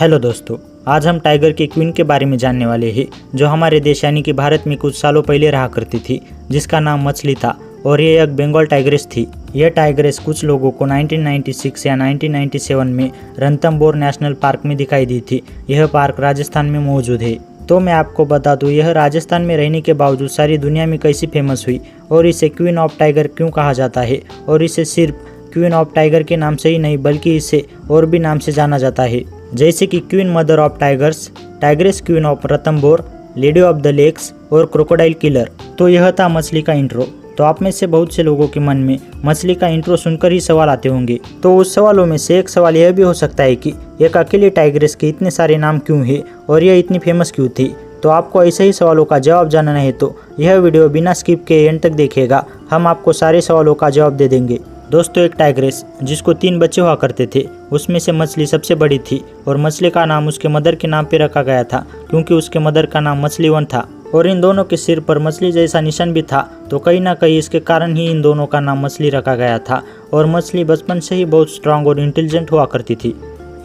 Hello दोस्तों, आज हम टाइगर के क्वीन के बारे में जानने वाले हैं जो हमारे देश यानी कि भारत में कुछ सालों पहले रहा करती थी, जिसका नाम मछली था और ये एक बंगाल टाइग्रेस थी। यह टाइग्रेस कुछ लोगों को 1996 या 1997 में रणथंभौर नेशनल पार्क में दिखाई दी थी। यह पार्क राजस्थान में मौजूद है। तो मैं आपको बता दूं, यह राजस्थान में रहने के बावजूद सारी दुनिया में कैसी फेमस हुई और इसे क्वीन ऑफ टाइगर क्यों कहा जाता है। और इसे सिर्फ क्वीन ऑफ टाइगर के नाम से ही नहीं बल्कि इसे और भी नाम से जाना जाता है, जैसे कि queen mother of tigers, tigress queen of Ranthambore, lady of the lakes और क्रोकोडाइल किलर। तो यह था मछली का इंट्रो। तो आप में से बहुत से लोगों के मन में मछली का इंट्रो सुनकर ही सवाल आते होंगे। तो उस सवालों में से एक सवाल यह भी हो सकता है कि एक अकेली टाइग्रेस के इतने सारे नाम क्यों है और यह इतनी फेमस क्यों थी। तो आपको ऐसे ही सवालों का जवाब जानना है तो यह वीडियो बिना स्किप के एंड तक देखिएगा। हम आपको सारे सवालों का जवाब दे देंगे। दोस्तों, एक टाइग्रेस जिसको 3 बच्चे हुआ करते थे, उसमें से मछली सबसे बड़ी थी और मछली का नाम उसके मदर के नाम पे रखा गया था क्योंकि उसके मदर का नाम मछली वन था और इन दोनों के सिर पर मछली जैसा निशान भी था। तो कहीं ना कहीं इसके कारण ही इन दोनों का नाम मछली रखा गया था। और मछली बचपन से ही बहुत स्ट्रांग और इंटेलिजेंट हुआ करती थी,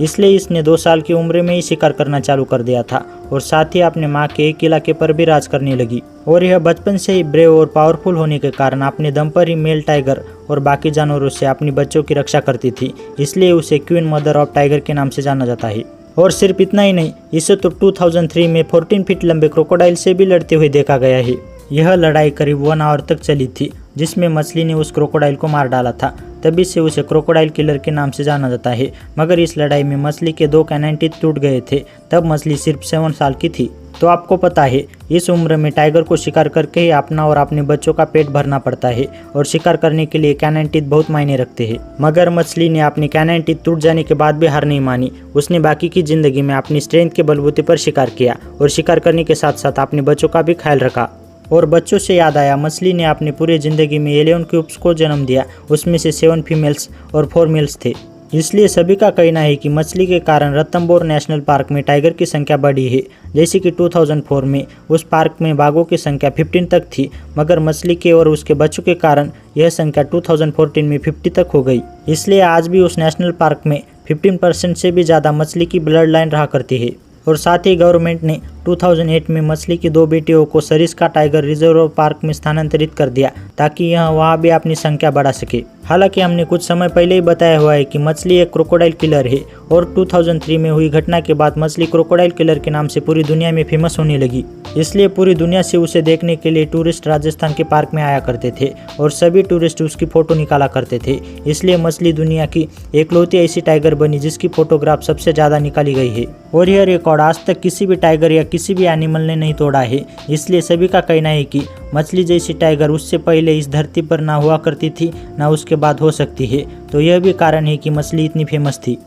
इसलिए इसने 2 साल की उम्र में ही शिकार करना चालू कर दिया था और साथ ही अपने माँ के एक इलाके पर भी राज करने लगी। और यह बचपन से ही ब्रेव और पावरफुल होने के कारण अपने दम पर ही मेल टाइगर और बाकी जानवरों से अपनी बच्चों की रक्षा करती थी, इसलिए उसे क्वीन मदर ऑफ टाइगर के नाम से जाना जाता है। और सिर्फ इतना ही नहीं, इसे तो 2003 में 14 फीट लंबे क्रोकोडाइल से भी लड़ते हुए देखा गया है। यह लड़ाई करीब 1 आवर तक चली थी, जिसमें मछली ने उस क्रोकोडाइल को मार डाला था, तभी से उसे क्रोकोडाइल किलर के नाम से जाना जाता है। मगर इस लड़ाई में मछली के 2 कैनन टीथ टूट गए थे, तब मछली सिर्फ 7 साल की थी। तो आपको पता है, इस उम्र में टाइगर को शिकार करके ही अपना और अपने बच्चों का पेट भरना पड़ता है और शिकार करने के लिए कैनन टीथ बहुत मायने रखते हैं। मगर मछली ने अपनी कैनन टीथ टूट जाने के बाद भी हार नहीं मानी। उसने बाकी की जिंदगी में अपनी स्ट्रेंथ के बलबूते पर शिकार किया और शिकार करने के साथ साथ अपने बच्चों का भी ख्याल रखा। और बच्चों से याद आया, मछली ने अपनी पूरी जिंदगी में 11 क्यूब्स को जन्म दिया, उसमें से 7 फीमेल्स और 4 मेल्स थे। इसलिए सभी का कहना है कि मछली के कारण रणथंभौर नेशनल पार्क में टाइगर की संख्या बढ़ी है। जैसे कि 2004 में उस पार्क में बाघों की संख्या 15 तक थी, मगर मछली के और उसके बच्चों के कारण यह संख्या 2014 में 50 तक हो गई। इसलिए आज भी उस नेशनल पार्क में 15% से भी ज़्यादा मछली की ब्लड लाइन रहा करती है। और साथ ही गवर्नमेंट ने 2008 में मछली की 2 बेटियों को सरिस्का टाइगर रिजर्व पार्क में स्थानांतरित कर दिया ताकि यह वहाँ भी अपनी संख्या बढ़ा सके। हालांकि हमने कुछ समय पहले ही बताया हुआ है कि मछली एक क्रोकोडाइल किलर है और 2003 में हुई घटना के बाद मछली क्रोकोडाइल किलर के नाम से पूरी दुनिया में फेमस होने लगी। इसलिए पूरी दुनिया से उसे देखने के लिए टूरिस्ट राजस्थान के पार्क में आया करते थे और सभी टूरिस्ट उसकी फोटो निकाला करते थे। इसलिए मछली दुनिया की एकलौती ऐसी टाइगर बनी जिसकी फोटोग्राफ सबसे ज़्यादा निकाली गई है। और यह रिकॉर्ड आज तक किसी भी टाइगर या किसी भी एनिमल ने नहीं तोड़ा है। इसलिए सभी का कहना है कि मछली जैसी टाइगर उससे पहले इस धरती पर ना हुआ करती थी, ना उसके बाद हो सकती है। तो यह भी कारण है कि मछली इतनी फेमस थी।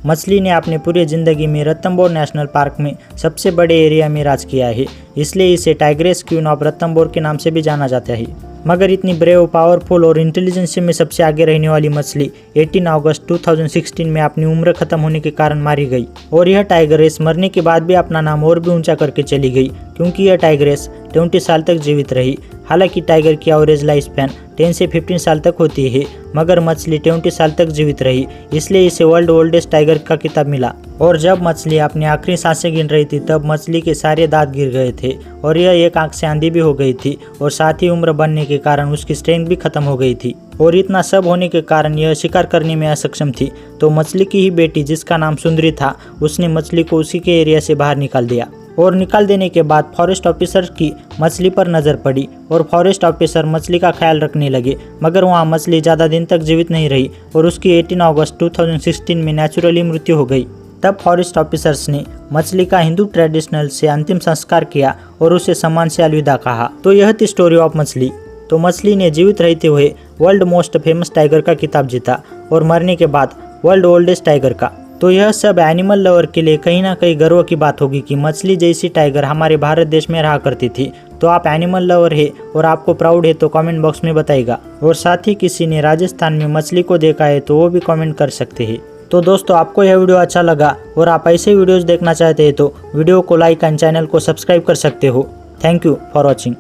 मछली ने अपने पूरी ज़िंदगी में रणथंभौर नेशनल पार्क में सबसे बड़े एरिया में राज किया है, इसलिए इसे टाइग्रेस क्वीन ऑफ रणथंभौर के नाम से भी जाना जाता है। मगर इतनी ब्रेव, पावरफुल और इंटेलिजेंस में सबसे आगे रहने वाली मछली 18 अगस्त 2016 में अपनी उम्र खत्म होने के कारण मारी गई। और यह टाइग्रेस मरने के बाद भी अपना नाम और भी ऊंचा करके चली गई क्योंकि यह टाइग्रेस 20 साल तक जीवित रही। हालांकि टाइगर की एवरेज लाइफ स्पैन 10 से 15 साल तक होती है, मगर मछली 20 साल तक जीवित रही, इसलिए इसे वर्ल्ड ओल्डेस्ट टाइगर का खिताब मिला। और जब मछली अपनी आखिरी सांसें गिन रही थी तब मछली के सारे दांत गिर गए थे और यह एक आंख से अंधी भी हो गई थी और साथ ही उम्र बढ़ने के कारण उसकी स्ट्रेंथ भी खत्म हो गई थी। और इतना सब होने के कारण यह शिकार करने में असक्षम थी। तो मछली की ही बेटी जिसका नाम सुंदरी था, उसने मछली को उसी के एरिया से बाहर निकाल दिया। और निकाल देने के बाद फॉरेस्ट ऑफिसर की मछली पर नज़र पड़ी और फॉरेस्ट ऑफिसर मछली का ख्याल रखने लगे। मगर वहाँ मछली ज़्यादा दिन तक जीवित नहीं रही और उसकी 18 अगस्त 2016 में नेचुरली मृत्यु हो गई। तब फॉरेस्ट ऑफिसर्स ने मछली का हिंदू ट्रेडिशनल से अंतिम संस्कार किया और उसे सम्मान से अलविदा कहा। तो यह थी स्टोरी ऑफ मछली। तो मछली ने जीवित रहते हुए वर्ल्ड मोस्ट फेमस टाइगर का खिताब जीता और मरने के बाद वर्ल्ड ओल्डेस्ट टाइगर का। तो यह सब एनिमल लवर के लिए कहीं ना कहीं गर्व की बात होगी कि मछली जैसी टाइगर हमारे भारत देश में रहा करती थी। तो आप एनिमल लवर है और आपको प्राउड है तो कमेंट बॉक्स में बताइएगा। और साथ ही किसी ने राजस्थान में मछली को देखा है तो वो भी कमेंट कर सकते हैं। तो दोस्तों, आपको यह वीडियो अच्छा लगा और आप ऐसे वीडियोस देखना चाहते हैं तो वीडियो को लाइक एंड चैनल को सब्सक्राइब कर सकते हो। Thank you for watching.